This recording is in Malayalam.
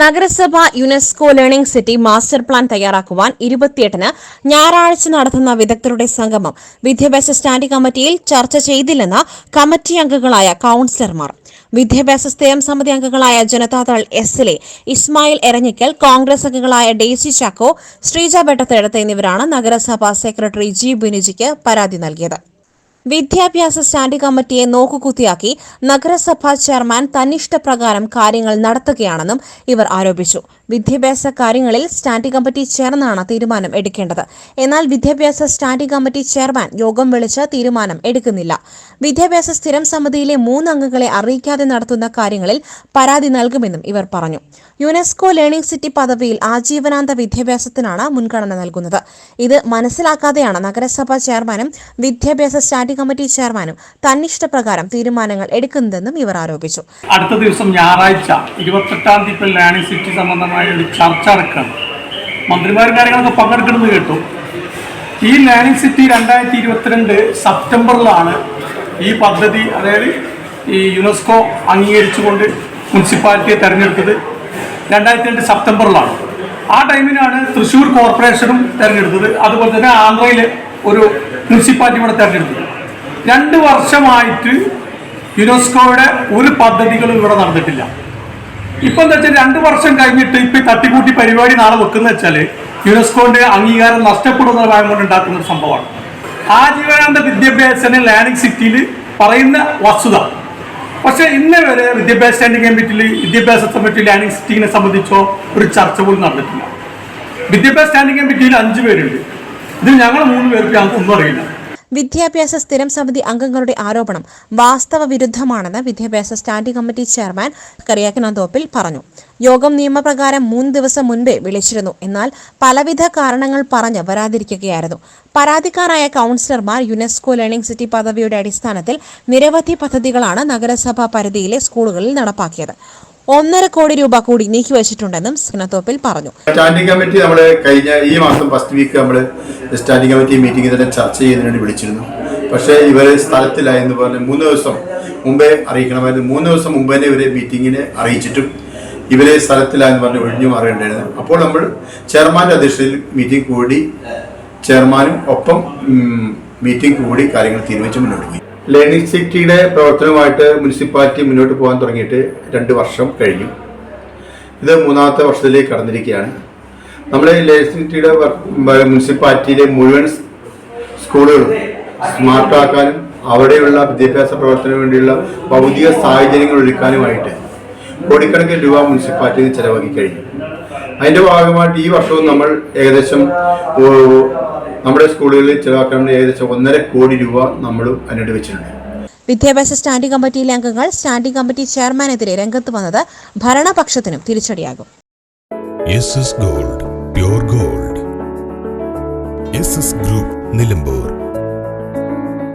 നഗരസഭ UNESCO learning city master plan തയ്യാറാക്കുവാൻ 28-ന് ഞായറാഴ്ച നടത്തുന്ന വിദഗ്ധരുടെ സംഗമം വിദ്യാഭ്യാസ സ്റ്റാൻഡിംഗ് കമ്മിറ്റിയിൽ ചർച്ച ചെയ്തില്ലെന്ന് കമ്മിറ്റി അംഗങ്ങളായ കൌൺസിലർമാർ. വിദ്യാഭ്യാസ സ്ഥിരം സമിതി അംഗങ്ങളായ ജനതാദൾ എസ്-ലെ ഇസ്മായിൽ എരഞ്ഞിക്കൽ, കോൺഗ്രസ് അംഗങ്ങളായ ഡെയ്സി ചാക്കോ, ശ്രീജ വെട്ടത്തെഴുത്ത് എന്നിവരാണ് നഗരസഭാ സെക്രട്ടറി ജി ബിനുജിക്ക് പരാതി നൽകിയത്. വിദ്യാഭ്യാസ സ്റ്റാൻഡിംഗ് കമ്മിറ്റിയെ നോക്കുകുത്തിയാക്കി നഗരസഭാ ചെയർമാൻ തന്നിഷ്ടപ്രകാരം കാര്യങ്ങൾ നടത്തുകയാണെന്നും ഇവർ ആരോപിച്ചു. വിദ്യാഭ്യാസ കാര്യങ്ങളിൽ സ്റ്റാൻഡിംഗ് കമ്മിറ്റി ചേർന്നാണ് തീരുമാനം എടുക്കേണ്ടത്. എന്നാൽ വിദ്യാഭ്യാസ സ്റ്റാൻഡിംഗ് കമ്മിറ്റി ചെയർമാൻ യോഗം വിളിച്ച് തീരുമാനം എടുക്കുന്നില്ല. വിദ്യാഭ്യാസ സ്ഥിരം സമിതിയിലെ 3 അംഗങ്ങളെ അറിയിക്കാതെ നടത്തുന്ന കാര്യങ്ങളിൽ പരാതി നൽകുമെന്നും ഇവർ പറഞ്ഞു. യുനെസ്കോ ലേണിംഗ് സിറ്റി പദവിയിൽ ആജീവനാന്ത വിദ്യാഭ്യാസത്തിനാണ് മുൻഗണന നൽകുന്നത്. ഇത് മനസ്സിലാക്കാതെയാണ് നഗരസഭാ ചെയർമാനും വിദ്യാഭ്യാസ സ്റ്റാൻഡിംഗ് കമ്മിറ്റി ചെയർമാനും തന്നിഷ്ടപ്രകാരം തീരുമാനങ്ങൾ എടുക്കുന്നതെന്നും ഇവർ ആരോപിച്ചു. അടുത്ത ദിവസം ഞായറാഴ്ച 28-ാം തീയതി ലേണിംഗ് സിറ്റി സംബന്ധമായ ഒരു ചർച്ച നടക്കുകയാണ്. മന്ത്രിമാരും കാര്യങ്ങളൊക്കെ പങ്കെടുക്കണമെന്ന് കേട്ടു. ഈ ലേണിംഗ് സിറ്റി 2022 സെപ്റ്റംബറിലാണ് ഈ പദ്ധതി, അതായത് ഈ യുനെസ്കോ അംഗീകരിച്ചുകൊണ്ട് മുനിസിപ്പാലിറ്റിയെ തെരഞ്ഞെടുത്തത് 2002 സെപ്റ്റംബറിലാണ്. ആ ടൈമിനാണ് തൃശ്ശൂർ കോർപ്പറേഷനും തെരഞ്ഞെടുത്തത്. അതുപോലെ തന്നെ ആന്ധ്രയിലെ ഒരു മുനിസിപ്പാലിറ്റി ഇവിടെ തെരഞ്ഞെടുത്തത്. 2 വർഷമായിട്ട് യുനെസ്കോയുടെ ഒരു പദ്ധതികളും ഇവിടെ നടന്നിട്ടില്ല. ഇപ്പം എന്താ വെച്ചാൽ 2 വർഷം കഴിഞ്ഞിട്ട് ഇപ്പം തട്ടിക്കൂട്ടി പരിപാടി നാളെ വെക്കുന്ന വെച്ചാൽ യുനെസ്കോന്റെ അംഗീകാരം നഷ്ടപ്പെടുന്ന ഭയം കൊണ്ട് ഉണ്ടാക്കുന്ന ഒരു സംഭവമാണ്. ആജീവനാന്ത വിദ്യാഭ്യാസത്തിന് ലേണിംഗ് സിറ്റിയിൽ പറയുന്ന വസ്തുത. പക്ഷെ ഇന്നേ വരെ വിദ്യാഭ്യാസ സ്റ്റാൻഡിംഗ് കമ്മിറ്റിയിൽ വിദ്യാഭ്യാസ കമ്മിറ്റി ലേണിംഗ് സിറ്റിനെ സംബന്ധിച്ചോ ഒരു ചർച്ച പോലും നടന്നിട്ടില്ല. വിദ്യാഭ്യാസ സ്റ്റാൻഡിംഗ് കമ്മിറ്റിയിൽ 5 പേരുണ്ട്. ഇതിൽ ഞങ്ങൾ 3 പേർക്ക് ഞങ്ങൾക്ക് ഒന്നും അറിയില്ല. വിദ്യാഭ്യാസ സ്ഥിരം സമിതി അംഗങ്ങളുടെ ആരോപണം വാസ്തവ വിരുദ്ധമാണെന്ന് വിദ്യാഭ്യാസ സ്റ്റാൻഡിംഗ് കമ്മിറ്റി ചെയർമാൻ കരിയാക്കിനന്തോപ്പിൽ പറഞ്ഞു. യോഗം നിയമപ്രകാരം 3 ദിവസം മുൻപേ വിളിച്ചിരുന്നു. എന്നാൽ പലവിധ കാരണങ്ങൾ പറഞ്ഞ് വരാതിരിക്കുകയായിരുന്നു. പരാതിക്കാരായ കൌൺസിലർമാർ യുനെസ്കോ ലേണിംഗ് സിറ്റി പദവിയുടെ അടിസ്ഥാനത്തിൽ നിരവധി പദ്ധതികളാണ് നഗരസഭാ പരിധിയിലെ സ്കൂളുകളിൽ നടപ്പാക്കിയത്. 1.5 കോടി രൂപ കൂടി നീക്കിവച്ചിട്ടുണ്ടെന്നും സിനത്തോപ്പിൽ പറഞ്ഞു. സ്റ്റാൻഡിംഗ് കമ്മിറ്റി നമ്മൾ കഴിഞ്ഞ ഈ മാസം ഫസ്റ്റ് വീക്ക് നമ്മൾ സ്റ്റാൻഡിംഗ് കമ്മിറ്റി മീറ്റിംഗ് തന്നെ ചർച്ച ചെയ്യുന്നതിന് വേണ്ടി വിളിച്ചിരുന്നു. പക്ഷേ ഇവർ സ്ഥലത്തിലായെന്ന് പറഞ്ഞ് 3 ദിവസം മുമ്പേ അറിയിക്കണമായിരുന്നു. 3 ദിവസം മുമ്പ് തന്നെ ഇവരെ മീറ്റിങ്ങിനെ അറിയിച്ചിട്ടും ഇവരെ സ്ഥലത്തിലായെന്ന് പറഞ്ഞ് ഒഴിഞ്ഞു മാറേണ്ടായിരുന്നു. അപ്പോൾ നമ്മൾ ചെയർമാൻ്റെ അധ്യക്ഷതയിൽ മീറ്റിംഗ് കൂടി, ചെയർമാനും ഒപ്പം മീറ്റിംഗ് കൂടി കാര്യങ്ങൾ തീരുമാനിച്ച് മുന്നോട്ട് പോയി. ലേണിംഗ് സിറ്റിയുടെ പ്രവർത്തനവുമായിട്ട് മുനിസിപ്പാലിറ്റി മുന്നോട്ട് പോകാൻ തുടങ്ങിയിട്ട് 2 വർഷം കഴിഞ്ഞു. ഇത് 3ാമത്തെ വർഷത്തിലേക്ക് കടന്നിരിക്കുകയാണ്. നമ്മൾ ലേണിംഗ് സിറ്റിയുടെ മുനിസിപ്പാലിറ്റിയിലെ മുഴുവൻ സ്കൂളുകളും സ്മാർട്ടാക്കാനും അവിടെയുള്ള വിദ്യാഭ്യാസ പ്രവർത്തനത്തിന് വേണ്ടിയുള്ള ഭൗതിക സാഹചര്യങ്ങൾ ഒരുക്കാനുമായിട്ട് കോടിക്കണക്കിന് രൂപ മുനിസിപ്പാലിറ്റിയിൽ ചെലവാക്കി കഴിഞ്ഞു. അതിൻ്റെ ഭാഗമായിട്ട് ഈ വർഷവും നമ്മൾ ഏകദേശം നമ്മുടെ സ്കൂളുകളിൽ ചെലവാക്കാൻ ഏകദേശം 1.5 കോടി രൂപ നമ്മളും അതിനോട് വെച്ചിട്ടുണ്ട്. വിദ്യാഭ്യാസ സ്റ്റാൻഡിംഗ് കമ്മിറ്റിയിലെ അംഗങ്ങൾ സ്റ്റാൻഡിംഗ് കമ്മിറ്റി ചെയർമാനെതിരെ രംഗത്ത് വന്നത് ഭരണപക്ഷത്തിനും തിരിച്ചടിയാകും. Gold, pure gold. Group Nilambur.